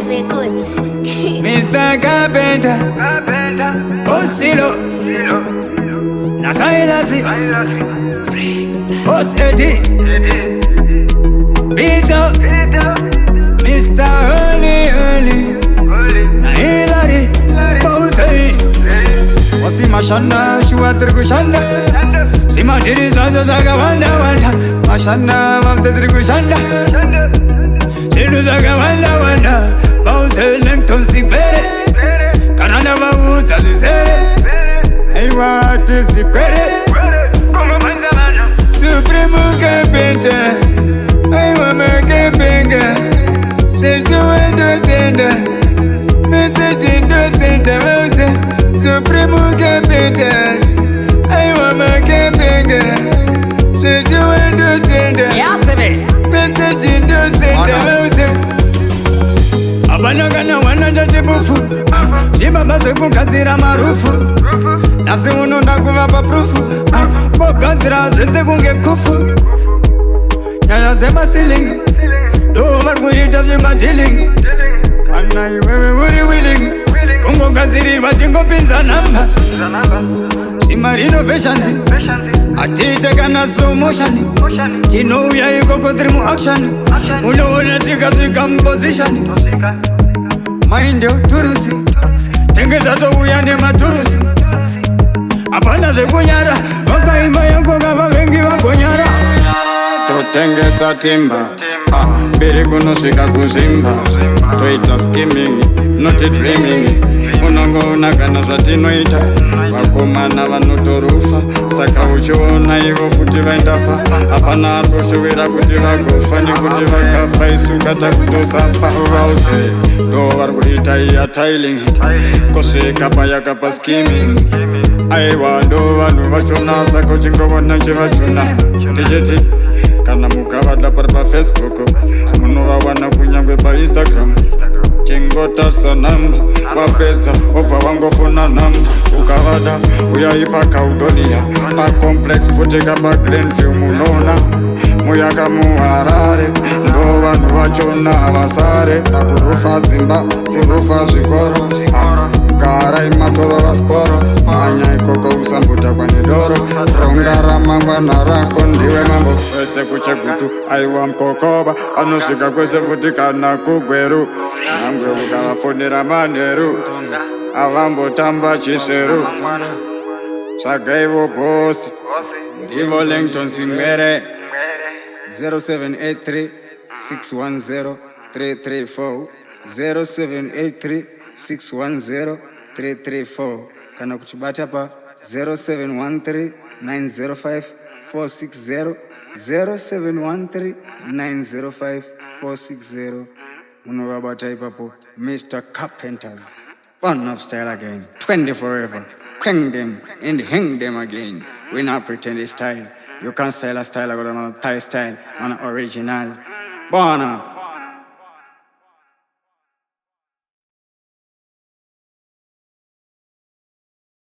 Records. Mr. Carpenter, Osilo, Nasailasi, Os Eddie, Peter, Mr. Holy, Nailari, Boutei, Osimashana, Shuatrikushana, Simatiri Zaga Wanda, Mashana, Matatrikushana, Sinuzaga Wanda, Boutel Langton Sibere, Canada Bouts as is I want to see credit. Supreme Carpenters, I want my Carpenters. There's no end to tender. Message in the center. Supreme Carpenters, I want my Carpenters. There's no end to tender. Message in the center. Abanagana wananja tibufu Jimabaze kukazira marufu Nasi uno nakuva pa prufu Bokazira zese kunge kufu Nyaya zema silingi Dovar kuhita zima dealing Kana iwewe uri willing Kungo kaziri wajingo pinza namba Shima renovations Atite kana slow motion Chino uya iko kudrimu action Uno una tika composition Mind yo turusi Tengeza to uya ni maturusi Apana ze kunyara Waka ima yangu kama wengi wa kunyara Totengeza timba Biri kunushika kuzimba Toita skimming, not a dreaming Unongo unagana zatinoita Wakomana vanotorufa Saka uchiona ivo futi vaendafa Apana arkushuwira kuti vagofa Nekuti vakafa isukata kutosafa Urauze, do varkuita iya tiling Koseka payakapa skimming Aiwa ndo vanu vachona Sako chingovona chivachuna Ndichiti kana mukavada pari pa Facebook munovawana kunyangwe pa Instagram chingotasa namba wapedza obva wangofona namba ukavada uyaipa Caudonia pa complex futika pa Grandview munona muyaka muharare ndo vanhu vachona vasare akurufa dzimba kurufa zvikoro gara imatoro vasporo manya ikoko usambuta kwanedoro ronga ramangwana rako ndiwe mambo wese kuchegutu aiwa mkokoba anosvika kwese futi kana kugweru nangwe ukavafonera manheru avambotamba chiseru tsvagaivo bosi ndivo Langton Singwere 0783 610 334 0783 610 334 kana kuchibata pa 0713 905 460 0713 905 460 unovabata ipapo Mr. Carpenters one of style again 20 forever quang them and hang them again we not pretend it's style you can't style a style I got on a Thai style on an original Bona